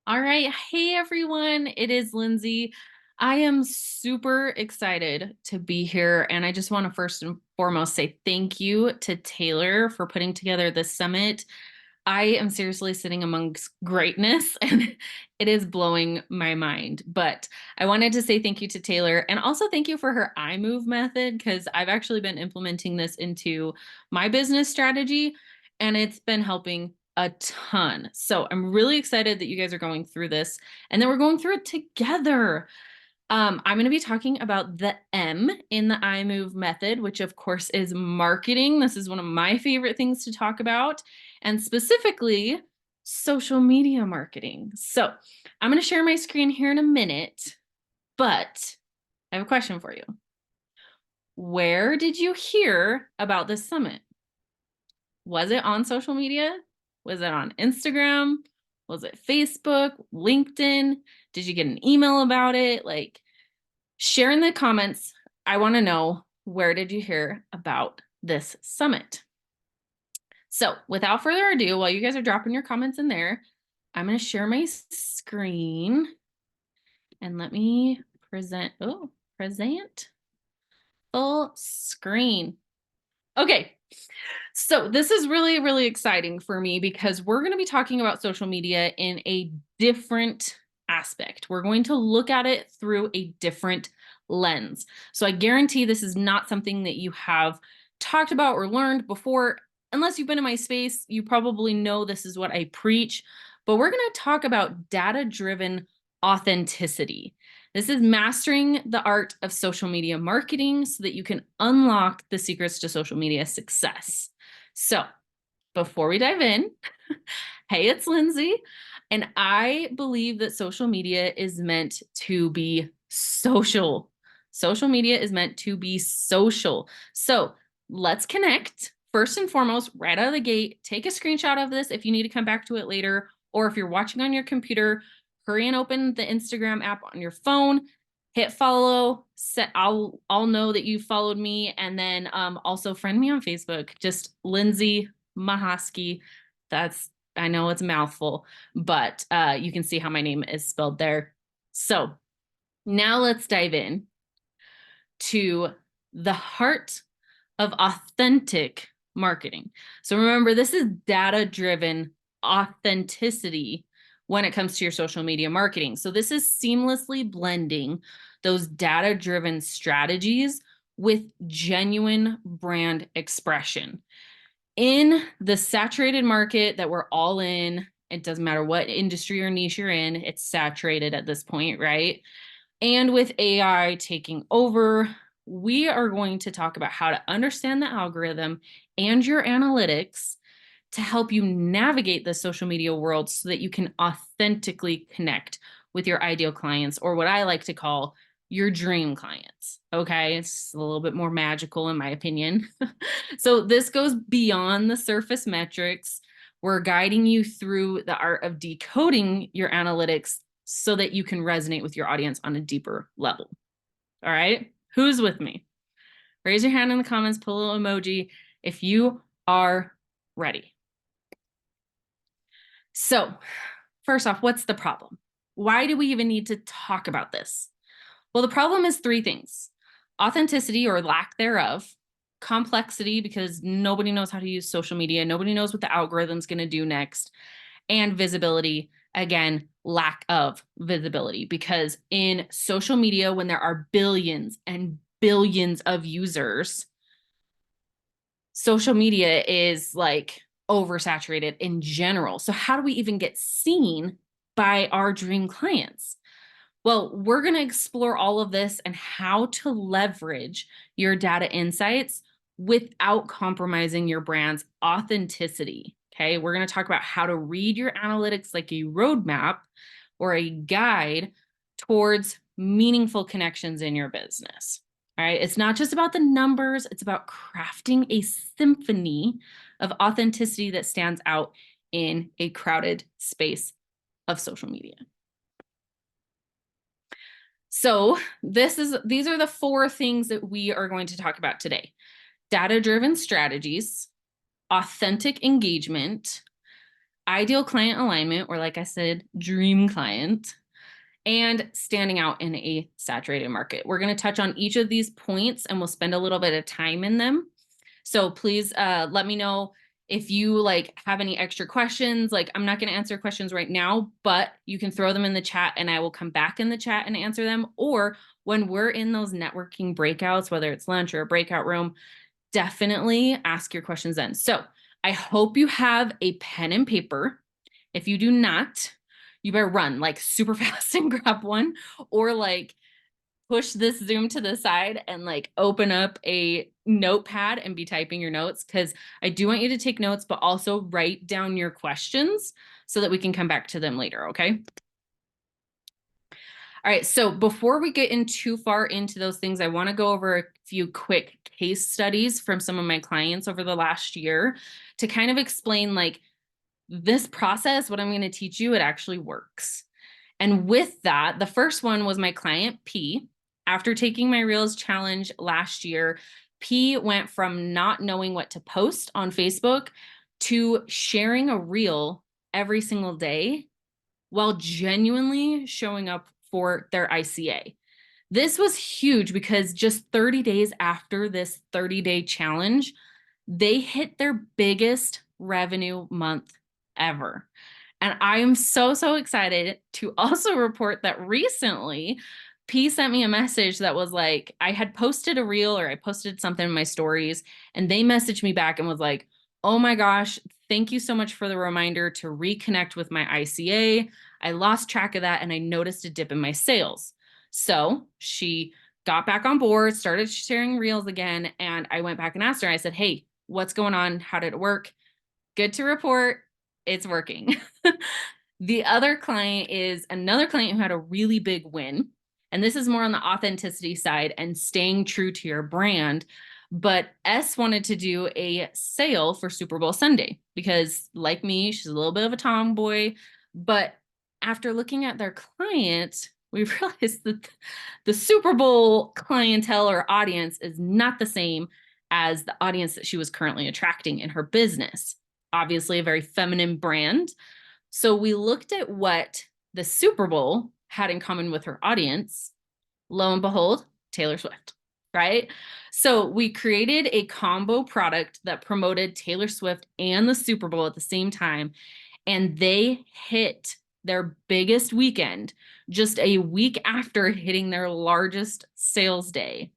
All right. Hey, everyone. It is Lindsay. I am super excited to be here. And I just want to first and foremost say thank you to Taylor for putting together this summit. I am seriously sitting amongst greatness and it is blowing my mind. But I wanted to say thank you to Taylor and also thank you for her I move method because I've actually been implementing this into my business strategy and it's been helping a ton. So I'm really excited that you guys are going through this and then we're going through it together. I'm going to be talking about the M in the I move method, which of course is marketing. This is one of my favorite things to talk about, and specifically social media marketing. So I'm going to share my screen here in a minute, but I have a question for you. Where did you hear about this summit? Was it on social media? Was it on Instagram? Was it Facebook, LinkedIn? Did you get an email about it? Share in the comments. I want to know, where did you hear about this summit? So without further ado, while you guys are dropping your comments in there, I'm going to share my screen and let me present full screen. Okay. So this is really, really exciting for me because we're going to be talking about social media in a different aspect. We're going to look at it through a different lens. So I guarantee this is not something that you have talked about or learned before. Unless you've been in my space, you probably know this is what I preach, but we're going to talk about data-driven authenticity. This is mastering the art of social media marketing so that you can unlock the secrets to social media success. So before we dive in, hey, it's Lindsay, and I believe that social media is meant to be social. Social media is meant to be social. So let's connect. First and foremost, right out of the gate, take a screenshot of this if you need to come back to it later, or if you're watching on your computer, hurry and open the Instagram app on your phone, hit follow, I'll know that you followed me, and then also friend me on Facebook, just Lindsay Mahaski. I know it's a mouthful, but you can see how my name is spelled there. So now let's dive in to the heart of authentic marketing. So remember, this is data-driven authenticity when it comes to your social media marketing. So this is seamlessly blending those data-driven strategies with genuine brand expression. In the saturated market that we're all in, it doesn't matter what industry or niche you're in, it's saturated at this point, right? And with AI taking over, we are going to talk about how to understand the algorithm and your analytics to help you navigate the social media world so that you can authentically connect with your ideal clients, or what I like to call your dream clients. Okay, it's a little bit more magical in my opinion. So this goes beyond the surface metrics. We're guiding you through the art of decoding your analytics so that you can resonate with your audience on a deeper level. All right, who's with me? Raise your hand in the comments, put a little emoji if you are ready. So first off, what's the problem? Why do we even need to talk about this? Well, the problem is three things: authenticity or lack thereof, complexity because nobody knows how to use social media, nobody knows what the algorithm's going to do next, and visibility. Again, lack of visibility, because in social media, when there are billions and billions of users, social media is like oversaturated in general. So how do we even get seen by our dream clients? Well, we're going to explore all of this and how to leverage your data insights without compromising your brand's authenticity. Okay, we're going to talk about how to read your analytics like a roadmap or a guide towards meaningful connections in your business. All right, it's not just about the numbers, it's about crafting a symphony of authenticity that stands out in a crowded space of social media. So these are the four things that we are going to talk about today: data-driven strategies, authentic engagement, ideal client alignment, or like I said, dream client, and standing out in a saturated market. We're going to touch on each of these points and we'll spend a little bit of time in them. So please let me know if you like have any extra questions. Like, I'm not going to answer questions right now, but you can throw them in the chat and I will come back in the chat and answer them. Or when we're in those networking breakouts, whether it's lunch or a breakout room, definitely ask your questions then. So I hope you have a pen and paper. If you do not, you better run like super fast and grab one, or like push this Zoom to the side and like open up a notepad and be typing your notes, because I do want you to take notes, but also write down your questions so that we can come back to them later, okay? All right, so before we get in too far into those things, I want to go over a few quick case studies from some of my clients over the last year to kind of explain like this process, what I'm going to teach you, it actually works. And with that, the first one was my client P. After taking my Reels challenge last year, P went from not knowing what to post on Facebook to sharing a reel every single day while genuinely showing up for their ICA. This was huge because just 30 days after this 30-day challenge, they hit their biggest revenue month ever. And I am so, so excited to also report that recently, P sent me a message that was like, I had posted a reel or I posted something in my stories, and they messaged me back and was like, oh my gosh, thank you so much for the reminder to reconnect with my ICA. I lost track of that and I noticed a dip in my sales. So she got back on board, started sharing reels again. And I went back and asked her, I said, hey, what's going on? How did it work? Good to report, it's working. The other client is another client who had a really big win. And this is more on the authenticity side and staying true to your brand. But S wanted to do a sale for Super Bowl Sunday because, like me, she's a little bit of a tomboy. But after looking at their client, we realized that the Super Bowl clientele or audience is not the same as the audience that she was currently attracting in her business. Obviously, a very feminine brand. So we looked at what the Super Bowl had in common with her audience. Lo and behold, Taylor Swift, right? So we created a combo product that promoted Taylor Swift and the Super Bowl at the same time. And they hit their biggest weekend just a week after hitting their largest sales day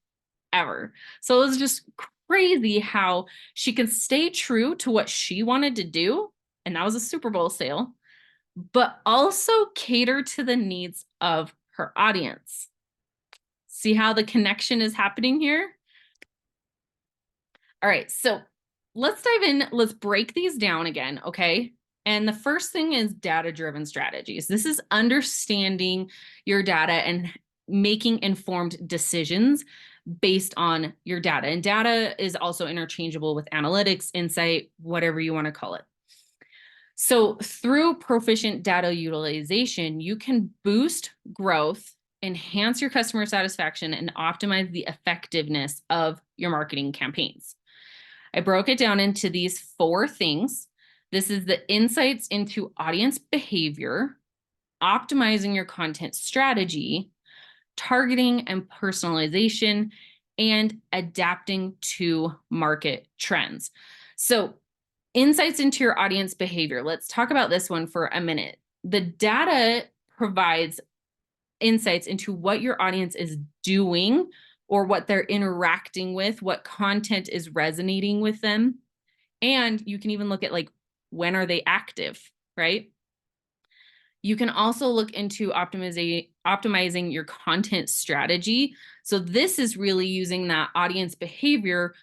ever. So it was just crazy how she can stay true to what she wanted to do. And that was a Super Bowl sale, but also cater to the needs of her audience. See how the connection is happening here? All right, so let's dive in. Let's break these down again, okay? And the first thing is data-driven strategies. This is understanding your data and making informed decisions based on your data. And data is also interchangeable with analytics, insight, whatever you want to call it. So through proficient data utilization, you can boost growth, enhance your customer satisfaction, and optimize the effectiveness of your marketing campaigns. I broke it down into these 4 things. This is the insights into audience behavior, optimizing your content strategy, targeting and personalization, and adapting to market trends. So insights into your audience behavior. Let's talk about this one for a minute. The data provides insights into what your audience is doing or what they're interacting with, what content is resonating with them. And you can even look at like, when are they active, right? You can also look into optimizing your content strategy. So this is really using that audience behavior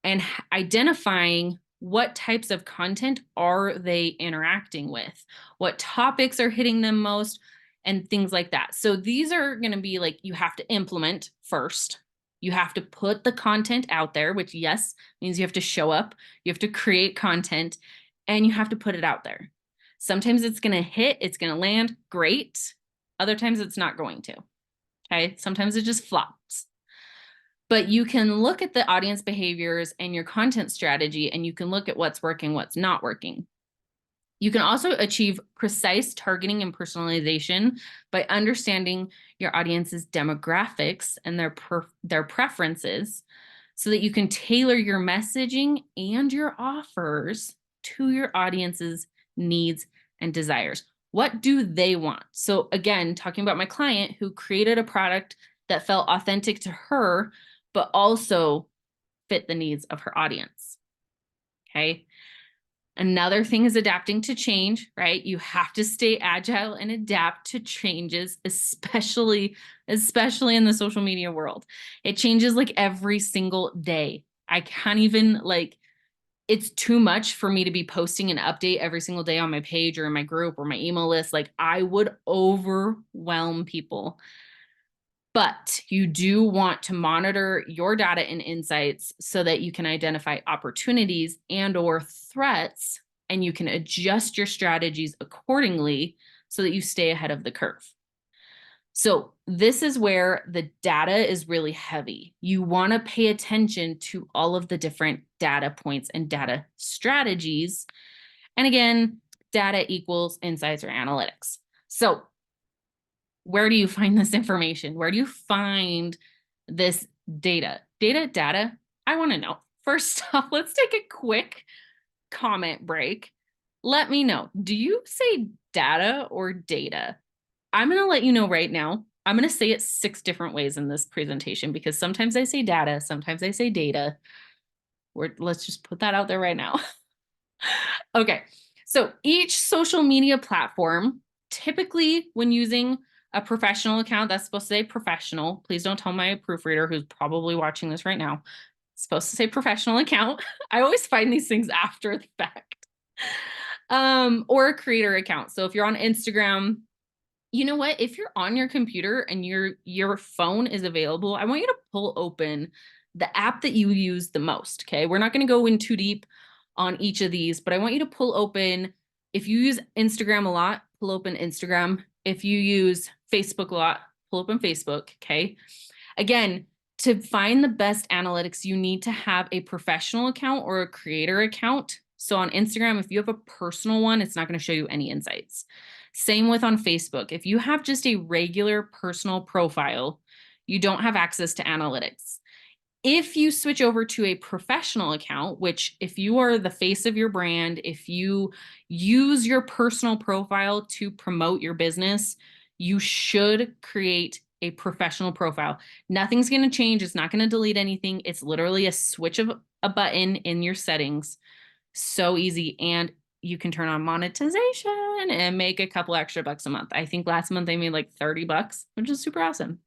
and identifying what types of content are they interacting with, what topics are hitting them most, and things like that. So these are going to be like, you have to implement first. You have to put the content out there, which yes, means you have to show up, you have to create content, and you have to put it out there. Sometimes it's going to hit, it's going to land, great. Other times it's not going to, okay? Sometimes it just flops. But you can look at the audience behaviors and your content strategy, and you can look at what's working, what's not working. You can also achieve precise targeting and personalization by understanding your audience's demographics and their preferences so that you can tailor your messaging and your offers to your audience's needs and desires. What do they want? So again, talking about my client who created a product that felt authentic to her, but also fit the needs of her audience. Okay. Another thing is adapting to change, right? You have to stay agile and adapt to changes, especially in the social media world. It changes like every single day. I can't even it's too much for me to be posting an update every single day on my page or in my group or my email list. Like I would overwhelm people. But you do want to monitor your data and insights so that you can identify opportunities and or threats, and you can adjust your strategies accordingly so that you stay ahead of the curve. So this is where the data is really heavy. You want to pay attention to all of the different data points and data strategies. And again, data equals insights or analytics. So where do you find this information? Where do you find this data? Data? I want to know. First off, let's take a quick comment break. Let me know. Do you say data or data? I'm going to let you know right now. I'm going to say it 6 different ways in this presentation because sometimes I say data, sometimes I say data. Let's just put that out there right now. Okay. So each social media platform, typically when using a professional account, that's supposed to say professional. Please don't tell my proofreader who's probably watching this right now. It's supposed to say professional account. I always find these things after the fact. Or a creator account. So if you're on Instagram, you know what? If you're on your computer and your phone is available, I want you to pull open the app that you use the most, okay? We're not going to go in too deep on each of these, but I want you to pull open, if you use Instagram a lot, pull open Instagram. If you use Facebook a lot, pull open Facebook, okay? Again, to find the best analytics, you need to have a professional account or a creator account. So on Instagram, if you have a personal one, it's not going to show you any insights. Same with on Facebook. If you have just a regular personal profile, you don't have access to analytics. If you switch over to a professional account, which if you are the face of your brand, if you use your personal profile to promote your business, you should create a professional profile. Nothing's going to change. It's not going to delete anything. It's literally a switch of a button in your settings. So easy. And you can turn on monetization and make a couple extra bucks a month. I think last month I made like $30, which is super awesome.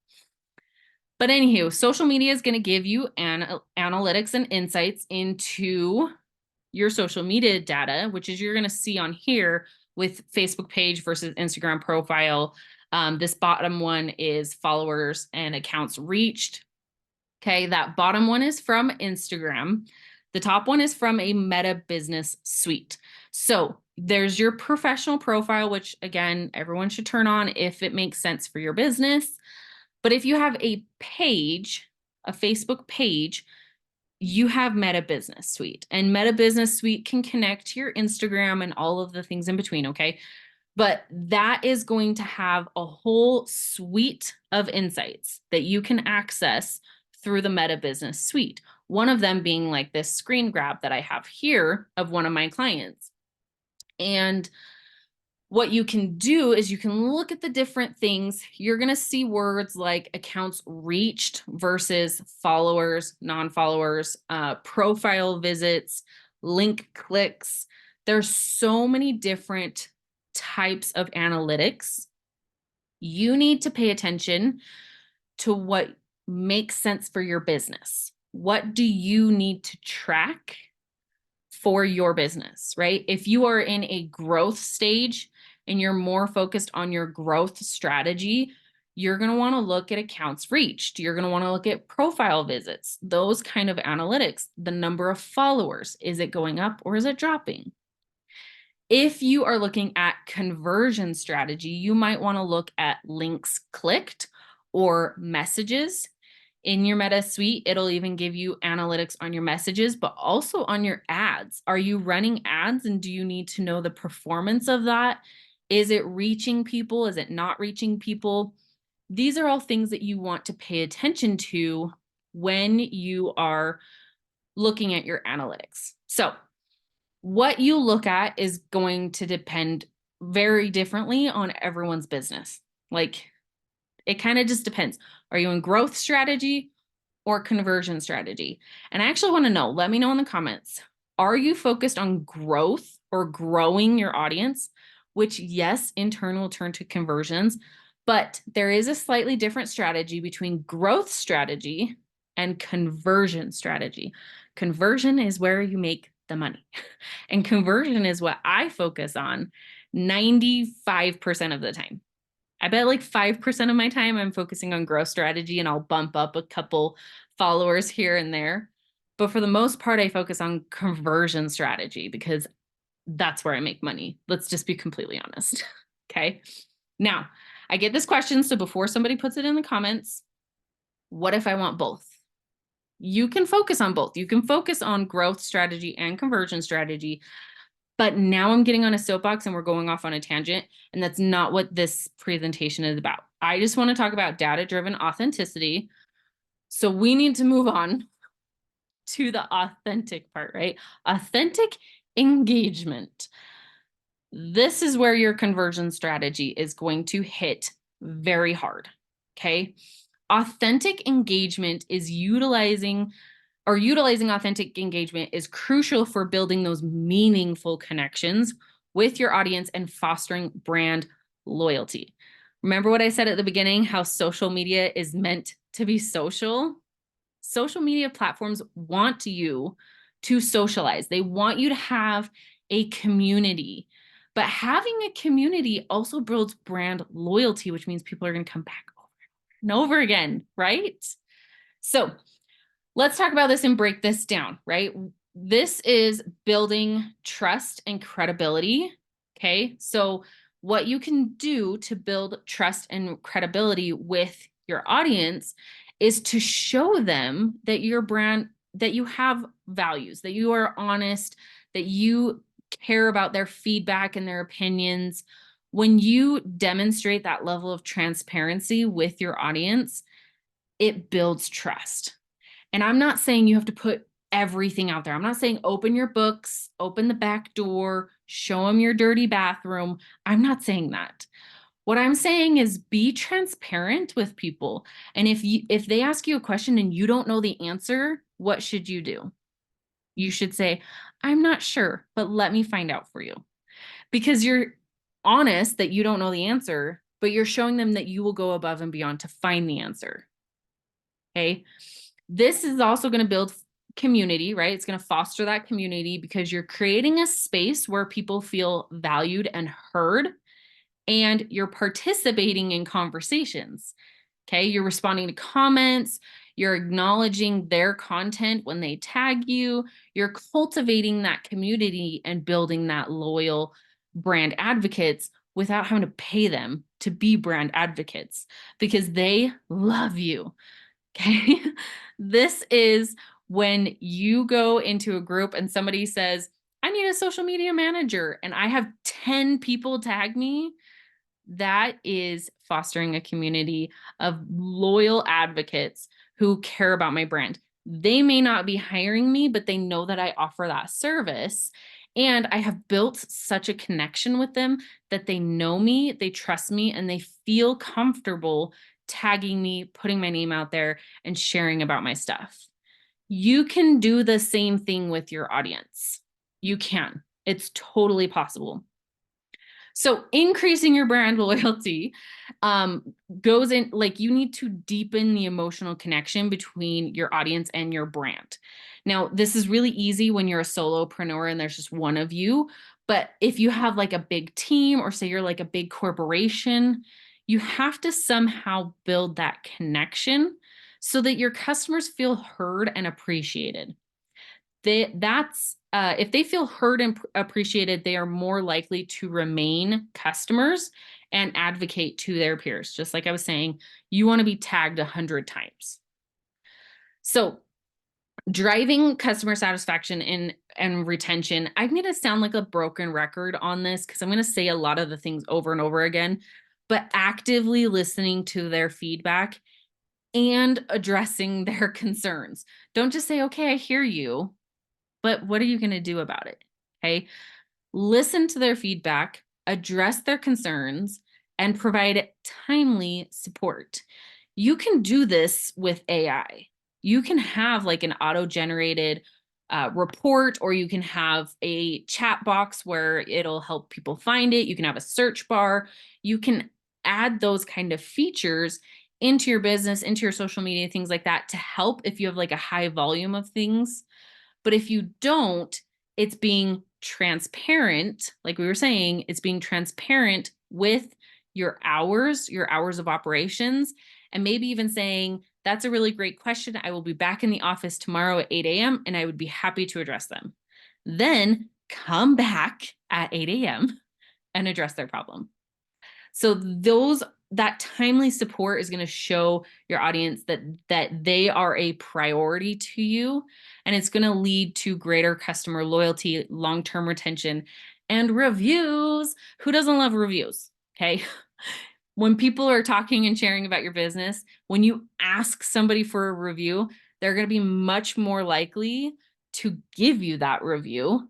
But anywho, social media is going to give you analytics and insights into your social media data, which is you're going to see on here with Facebook page versus Instagram profile. This bottom one is followers and accounts reached. Okay, that bottom one is from Instagram. The top one is from a Meta Business Suite. So there's your professional profile, which again, everyone should turn on if it makes sense for your business. But if you have a page, a Facebook page, you have Meta Business Suite. And Meta Business Suite can connect to your Instagram and all of the things in between, okay? But that is going to have a whole suite of insights that you can access through the Meta Business Suite. One of them being like this screen grab that I have here of one of my clients. And what you can do is you can look at the different things. You're going to see words like accounts reached versus followers, non-followers, profile visits, link clicks. There's so many different types of analytics. You need to pay attention to what makes sense for your business. What do you need to track for your business, right? If you are in a growth stage and you're more focused on your growth strategy, you're going to want to look at accounts reached. You're going to want to look at profile visits, those kind of analytics, the number of followers. Is it going up or is it dropping? If you are looking at conversion strategy, you might want to look at links clicked or messages. In your Meta suite, it'll even give you analytics on your messages, but also on your ads. Are you running ads, and do you need to know the performance of that? Is it reaching people? Is it not reaching people? These are all things that you want to pay attention to when you are looking at your analytics. So what you look at is going to depend very differently on everyone's business. Like, it kind of just depends. Are you in growth strategy or conversion strategy? And I actually want to know, let me know in the comments. Are you focused on growth or growing your audience? Which, yes, in turn will turn to conversions, but there is a slightly different strategy between growth strategy and conversion strategy. Conversion is where you make the money. And conversion is what I focus on 95% of the time. I bet like 5% of my time I'm focusing on growth strategy, and I'll bump up a couple followers here and there. But for the most part, I focus on conversion strategy because that's where I make money. Let's just be completely honest. Okay. Now, I get this question. So before somebody puts it in the comments, what if I want both? You can focus on both. You can focus on growth strategy and conversion strategy. But now I'm getting on a soapbox and we're going off on a tangent, and that's not what this presentation is about. I just want to talk about data-driven authenticity. So we need to move on to the authentic part, right? Authentic engagement. This is where your conversion strategy is going to hit very hard, okay? Authentic engagement is utilizing authentic engagement is crucial for building those meaningful connections with your audience and fostering brand loyalty. Remember what I said at the beginning, how social media is meant to be social? Social media platforms want you to socialize. They want you to have a community. But having a community also builds brand loyalty, which means people are going to come back over and over again, right? So let's talk about this and break this down, right? This is building trust and credibility, okay? So what you can do to build trust and credibility with your audience is to show them that your brand, that you have values, that you are honest, that you care about their feedback and their opinions. When you demonstrate that level of transparency with your audience, it builds trust. And I'm not saying you have to put everything out there. I'm not saying open your books, open the back door, show them your dirty bathroom. I'm not saying that. What I'm saying is be transparent with people. And if they ask you a question and you don't know the answer, what should you do? You should say, I'm not sure, but let me find out for you. Because you're honest that you don't know the answer, but you're showing them that you will go above and beyond to find the answer. Okay. This is also going to build community, right? It's going to foster that community because you're creating a space where people feel valued and heard, and you're participating in conversations. Okay. You're responding to comments. You're acknowledging their content when they tag you. You're cultivating that community and building that loyal brand advocates without having to pay them to be brand advocates because they love you. Okay. This is when you go into a group and somebody says, I need a social media manager, and I have 10 people tag me. That is fostering a community of loyal advocates who care about my brand. They may not be hiring me, but they know that I offer that service. And I have built such a connection with them that they know me, they trust me, and they feel comfortable tagging me, putting my name out there, and sharing about my stuff. You can do the same thing with your audience. You can. It's totally possible. So increasing your brand loyalty goes in, like, you need to deepen the emotional connection between your audience and your brand. Now, this is really easy when you're a solopreneur and there's just one of you. But if you have like a big team, or say you're like a big corporation, you have to somehow build that connection so that your customers feel heard and appreciated. If they feel heard and appreciated, they are more likely to remain customers and advocate to their peers. Just like I was saying, you want to be tagged 100 times. So driving customer satisfaction and retention, I'm going to sound like a broken record on this because I'm going to say a lot of the things over and over again, but actively listening to their feedback and addressing their concerns. Don't just say, okay, I hear you, but what are you going to do about it? Okay. Listen to their feedback, address their concerns, and provide timely support. You can do this with AI. You can have like an auto-generated report, or you can have a chat box where it'll help people find it. You can have a search bar. You can add those kind of features into your business, into your social media, things like that to help if you have like a high volume of things. But if you don't, it's being transparent. Like we were saying, it's being transparent with your hours of operations, and maybe even saying, that's a really great question. I will be back in the office tomorrow at 8 a.m. and I would be happy to address them. Then come back at 8 a.m. and address their problem. So that timely support is going to show your audience that they are a priority to you, and it's going to lead to greater customer loyalty, long-term retention, and reviews. Who doesn't love reviews? Okay. When people are talking and sharing about your business, when you ask somebody for a review, they're going to be much more likely to give you that review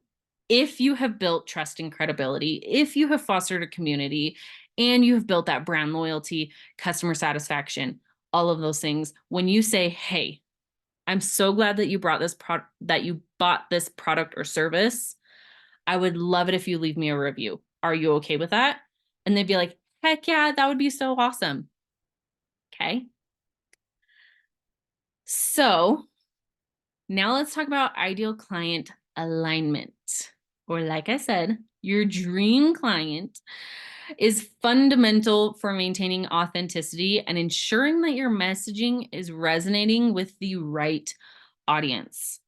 if you have built trust and credibility, if you have fostered a community, and you have built that brand loyalty, customer satisfaction, all of those things. When you say, hey, I'm so glad that you bought this product or service. I would love it if you leave me a review. Are you okay with that? And they'd be like, heck yeah, that would be so awesome. Okay. So now let's talk about ideal client alignment. Or like I said, your dream client is fundamental for maintaining authenticity and ensuring that your messaging is resonating with the right audience.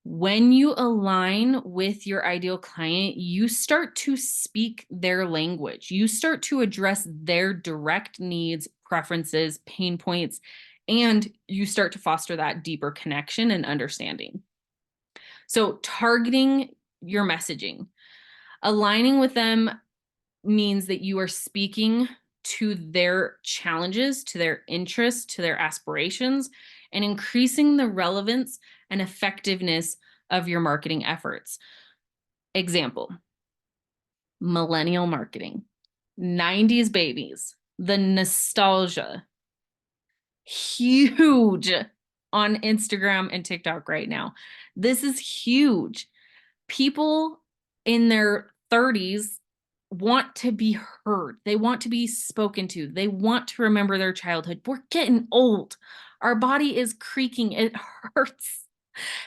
When you align with your ideal client, you start to speak their language. You start to address their direct needs, preferences, pain points, and you start to foster that deeper connection and understanding. So, targeting your messaging, aligning with them means that you are speaking to their challenges, to their interests, to their aspirations, and increasing the relevance and effectiveness of your marketing efforts. Example, millennial marketing, 90s babies, the nostalgia, huge on Instagram and TikTok right now. This is huge. People in their 30s want to be heard. They want to be spoken to. They want to remember their childhood. We're getting old. Our body is creaking. It hurts.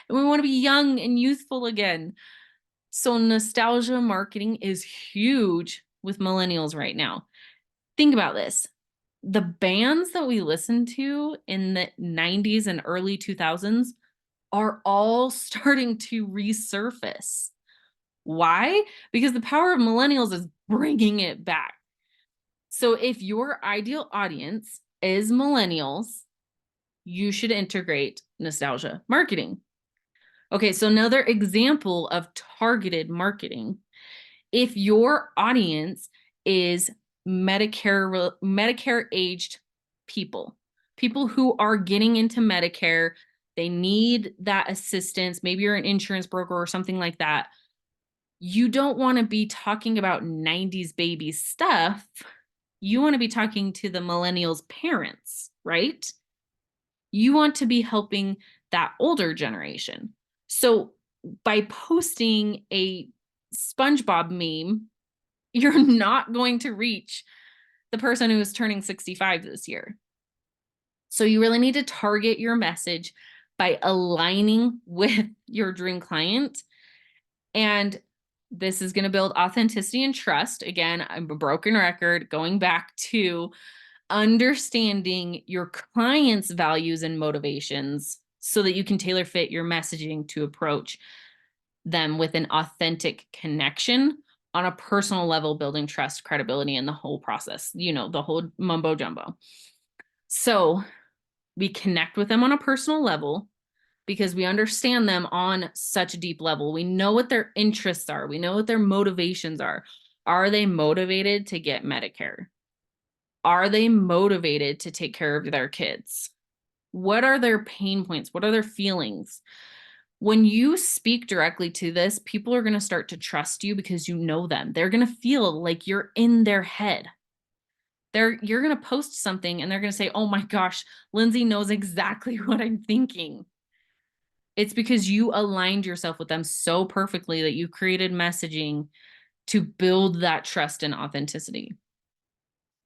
And we want to be young and youthful again. So nostalgia marketing is huge with millennials right now. Think about this. The bands that we listened to in the 90s and early 2000s are all starting to resurface. Why? Because the power of millennials is bringing it back. So if your ideal audience is millennials, you should integrate nostalgia marketing. Okay, so another example of targeted marketing. If your audience is Medicare aged people, people who are getting into Medicare, they need that assistance. Maybe you're an insurance broker or something like that. You don't want to be talking about 90s baby stuff. You want to be talking to the millennials' parents, right? You want to be helping that older generation. So by posting a SpongeBob meme, you're not going to reach the person who is turning 65 this year. So you really need to target your message by aligning with your dream client. And this is going to build authenticity and trust. Again, I'm a broken record going back to understanding your client's values and motivations so that you can tailor fit your messaging to approach them with an authentic connection on a personal level, building trust, credibility, and the whole process, the whole mumbo jumbo. So We connect with them on a personal level because we understand them on such a deep level. We know what their interests are. We know what their motivations are. Are they motivated to get Medicare? Are they motivated to take care of their kids? What are their pain points? What are their feelings? When you speak directly to this, people are going to start to trust you because you know them. They're going to feel like you're in their head. You're going to post something and they're going to say, "Oh my gosh, Lindsay knows exactly what I'm thinking." It's because you aligned yourself with them so perfectly that you created messaging to build that trust and authenticity.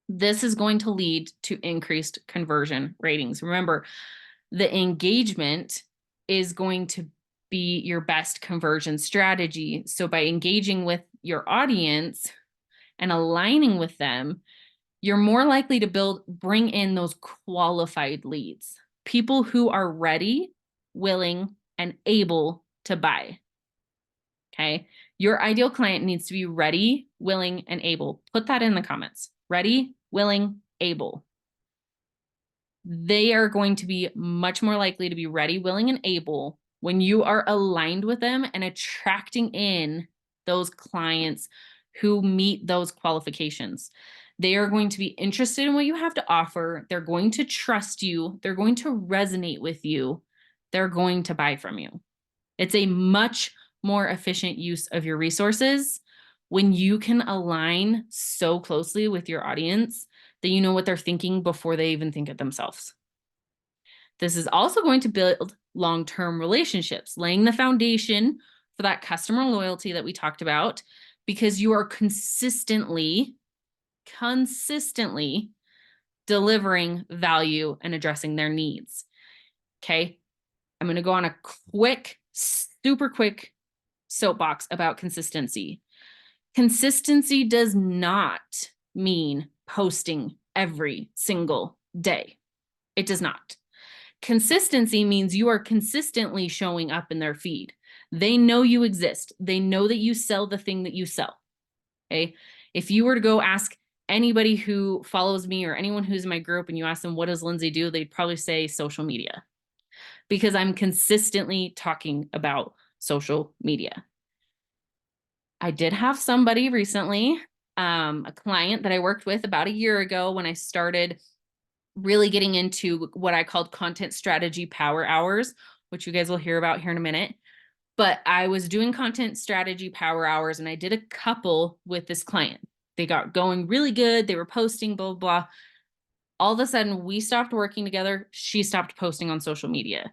This is going to lead to increased conversion ratings. Remember, the engagement is going to be your best conversion strategy. So by engaging with your audience and aligning with them, you're more likely to bring in those qualified leads, people who are ready, willing, and able to buy. Okay. Your ideal client needs to be ready, willing, and able. Put that in the comments. Ready, willing, able. They are going to be much more likely to be ready, willing, and able when you are aligned with them and attracting in those clients who meet those qualifications. They are going to be interested in what you have to offer. They're going to trust you. They're going to resonate with you. They're going to buy from you. It's a much more efficient use of your resources when you can align so closely with your audience that you know what they're thinking before they even think it themselves. This is also going to build long-term relationships, laying the foundation for that customer loyalty that we talked about, because you are consistently delivering value and addressing their needs. Okay. I'm going to go on a super quick soapbox about consistency. Consistency does not mean posting every single day. It does not. Consistency means you are consistently showing up in their feed. They know you exist. They know that you sell the thing that you sell. Okay. If you were to go ask anybody who follows me or anyone who's in my group and you ask them, what does Lindsay do? They'd probably say social media, because I'm consistently talking about social media. I did have somebody recently, a client that I worked with about a year ago when I started really getting into what I called content strategy power hours, which you guys will hear about here in a minute. But I was doing content strategy power hours and I did a couple with this client. They got going really good. They were posting, blah, blah, blah. All of a sudden, we stopped working together. She stopped posting on social media.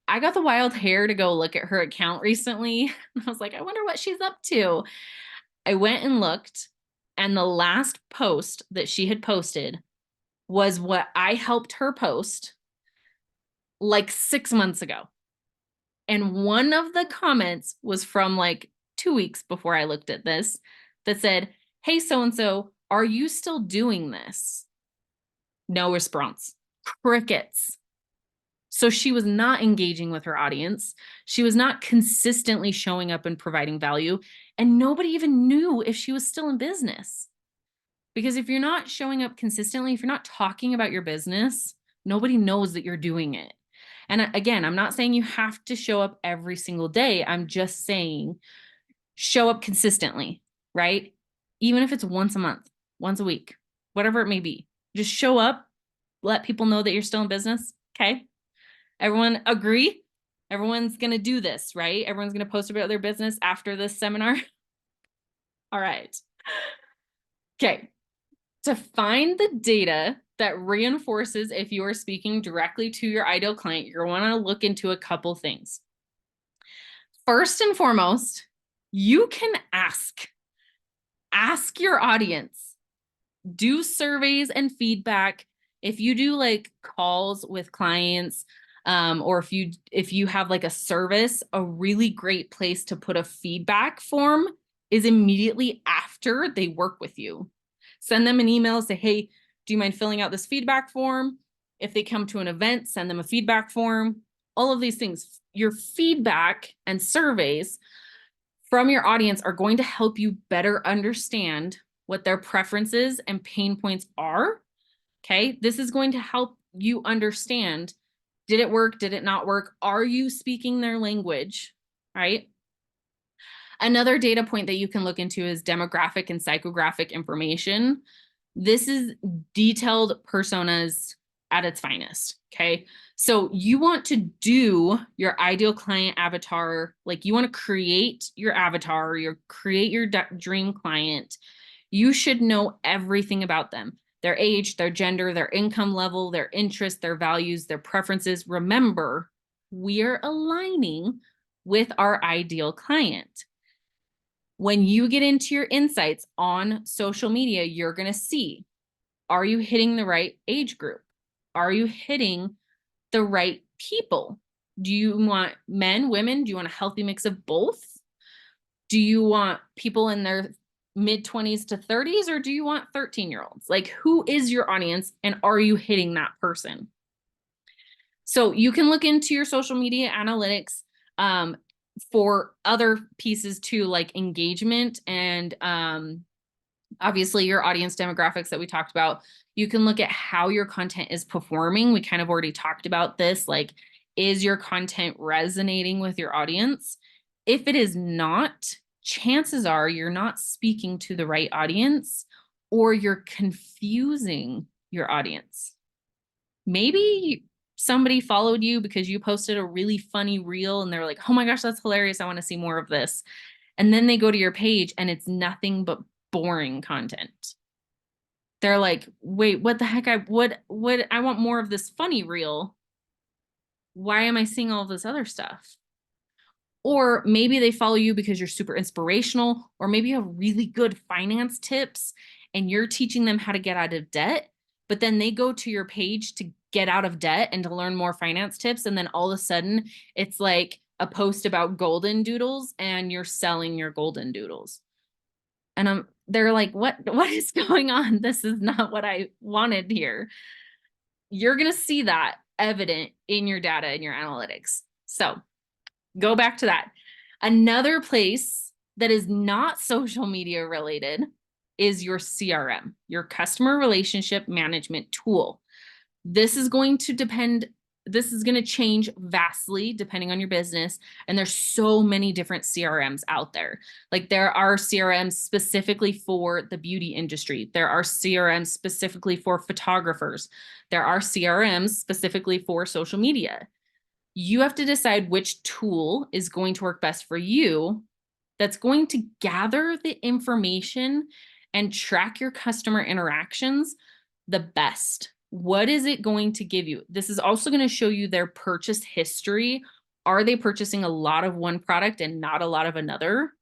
I got the wild hair to go look at her account recently. I was like, I wonder what she's up to. I went and looked, and the last post that she had posted was what I helped her post like 6 months ago. And one of the comments was from like 2 weeks before I looked at this that said, "Hey, so-and-so, are you still doing this?" No response. Crickets. So she was not engaging with her audience. She was not consistently showing up and providing value. And nobody even knew if she was still in business. Because if you're not showing up consistently, if you're not talking about your business, nobody knows that you're doing it. And again, I'm not saying you have to show up every single day. I'm just saying show up consistently, right? Even if it's once a month, once a week, whatever it may be. Just show up, let people know that you're still in business. Okay. Everyone agree? Everyone's going to do this, right? Everyone's going to post about their business after this seminar. All right. Okay. To find the data that reinforces if you are speaking directly to your ideal client, you're going to want to look into a couple things. First and foremost, you can ask your audience, do surveys and feedback. If you do like calls with clients, or if you have like a service, a really great place to put a feedback form is immediately after they work with you. Send them an email, say, "Hey, do you mind filling out this feedback form?" If they come to an event, send them a feedback form. All of these things, your feedback and surveys from your audience are going to help you better understand what their preferences and pain points are. Okay. This is going to help you understand, did it work? Did it not work? Are you speaking their language? Right? Another data point that you can look into is demographic and psychographic information. This is detailed personas at its finest. Okay. So you want to do your ideal client avatar, like you want to create your avatar, create your dream client. You should know everything about them, their age, their gender, their income level, their interests, their values, their preferences. Remember, we're aligning with our ideal client. When you get into your insights on social media, you're going to see, are you hitting the right age group? Are you hitting the right people? Do you want men, women? Do you want a healthy mix of both? Do you want people in their mid 20s to 30s, or do you want 13-year-olds? Like, who is your audience, and are you hitting that person? So you can look into your social media analytics for other pieces too, like engagement and obviously your audience demographics that we talked about. You can look at how your content is performing. We kind of already talked about this. Like, is your content resonating with your audience? If it is not, chances are you're not speaking to the right audience, or you're confusing your audience. Maybe somebody followed you because you posted a really funny reel and they're like, oh my gosh, that's hilarious. I want to see more of this. And then they go to your page and it's nothing but boring content. They're like, wait, what the heck? I want more of this funny reel. Why am I seeing all this other stuff? Or maybe they follow you because you're super inspirational, or maybe you have really good finance tips and you're teaching them how to get out of debt, but then they go to your page to get out of debt and to learn more finance tips. And then all of a sudden it's like a post about golden doodles and you're selling your golden doodles. And they're like, what is going on? This is not what I wanted here. You're going to see that evident in your data and your analytics. So go back to that. Another place that is not social media related is your CRM, your customer relationship management tool. This is going to change vastly depending on your business. And there's so many different CRMs out there. Like, there are CRMs specifically for the beauty industry. There are CRMs specifically for photographers. There are CRMs specifically for social media. You have to decide which tool is going to work best for you, that's going to gather the information and track your customer interactions the best. What is it going to give you? This is also going to show you their purchase history. Are they purchasing a lot of one product and not a lot of another?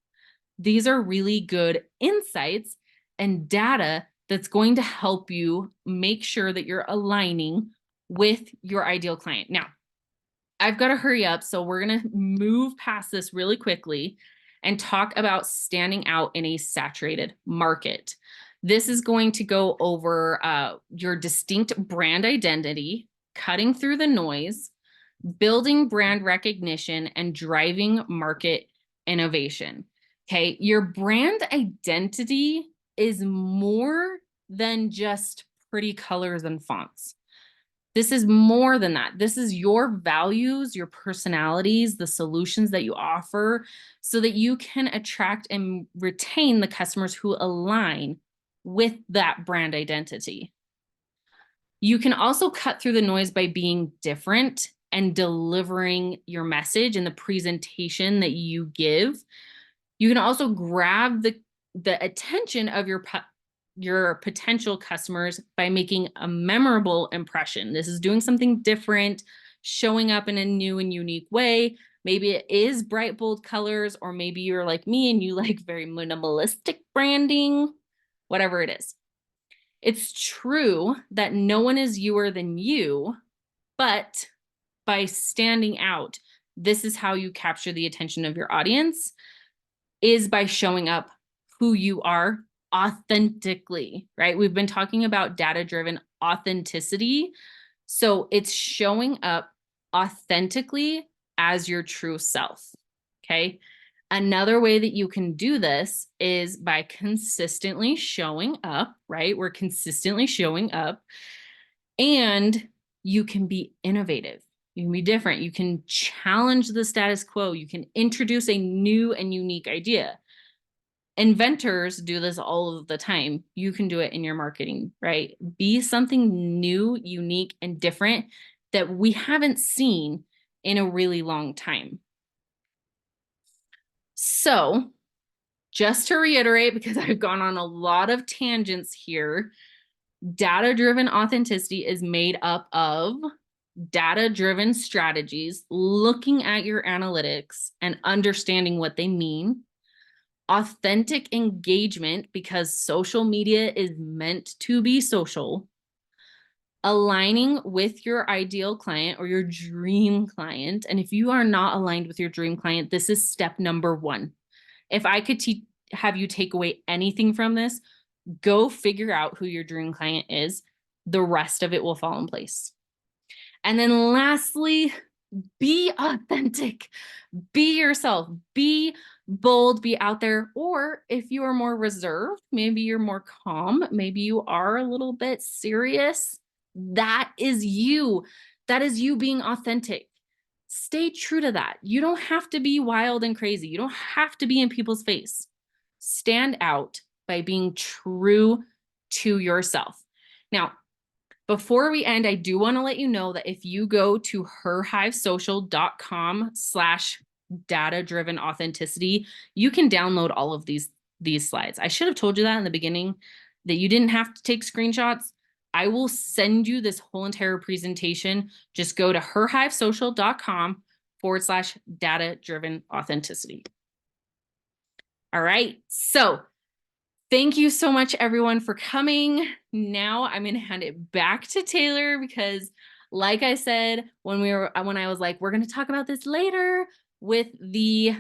These are really good insights and data that's going to help you make sure that you're aligning with your ideal client. Now, I've got to hurry up, so we're going to move past this really quickly and talk about standing out in a saturated market. This is going to go over your distinct brand identity, cutting through the noise, building brand recognition, and driving market innovation. Okay, your brand identity is more than just pretty colors and fonts. This is more than that. This is your values, your personalities, the solutions that you offer, so that you can attract and retain the customers who align with that brand identity. You can also cut through the noise by being different and delivering your message and the presentation that you give. You can also grab the attention of your potential customers by making a memorable impression. This is doing something different, showing up in a new and unique way. Maybe it is bright, bold colors, or maybe you're like me and you like very minimalistic branding, whatever it is. It's true that no one is youer than you, but by standing out, this is how you capture the attention of your audience, is by showing up who you are authentically, right? We've been talking about data-driven authenticity. So it's showing up authentically as your true self, okay? Another way that you can do this is by consistently showing up, right? We're consistently showing up, and You can be innovative. You can be different. You can challenge the status quo. You can introduce a new and unique idea. Inventors do this all of the time. You can do it in your marketing, right? Be something new, unique, and different that we haven't seen in a really long time. So, just to reiterate, because I've gone on a lot of tangents here, data-driven authenticity is made up of data-driven strategies, looking at your analytics and understanding what they mean. Authentic engagement, because social media is meant to be social. Aligning with your ideal client or your dream client. And if you are not aligned with your dream client, this is step number 1. If I could have you take away anything from this, go figure out who your dream client is. The rest of it will fall in place. And then lastly, be authentic, be yourself, be bold, be out there. Or if you are more reserved, maybe you're more calm, maybe you are a little bit serious, that is you. That is you being authentic. Stay true to that. You don't have to be wild and crazy. You don't have to be in people's face. Stand out by being true to yourself. Now, before we end, I do want to let you know that if you go to herhivesocial.com/data-driven authenticity, you can download all of these slides. I should have told you that in the beginning, that you didn't have to take screenshots. I will send you this whole entire presentation. Just go to herhivesocial.com/data-driven authenticity. All right. So thank you so much, everyone, for coming. Now I'm going to hand it back to Taylor because, like I said, when I was like, we're going to talk about this later with the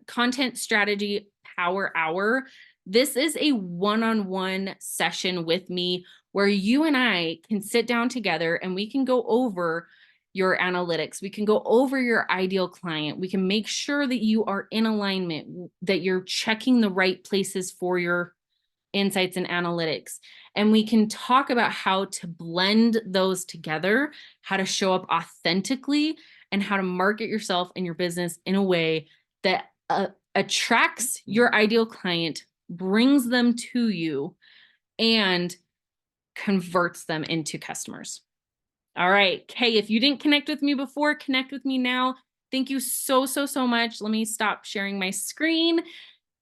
content strategy power hour. This is a one-on-one session with me where you and I can sit down together and we can go over your analytics. We can go over your ideal client. We can make sure that you are in alignment, that you're checking the right places for your insights and analytics. And we can talk about how to blend those together, how to show up authentically, and how to market yourself and your business in a way that attracts your ideal client, brings them to you, and converts them into customers. All right. Hey, if you didn't connect with me before, connect with me now. Thank you so, so, so much. Let me stop sharing my screen.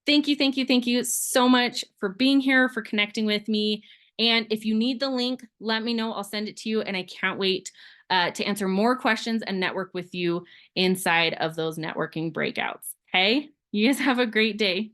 Thank you so much for being here, for connecting with me. And if you need the link, let me know. I'll send it to you. And I can't wait to answer more questions and network with you inside of those networking breakouts. Okay? You guys have a great day.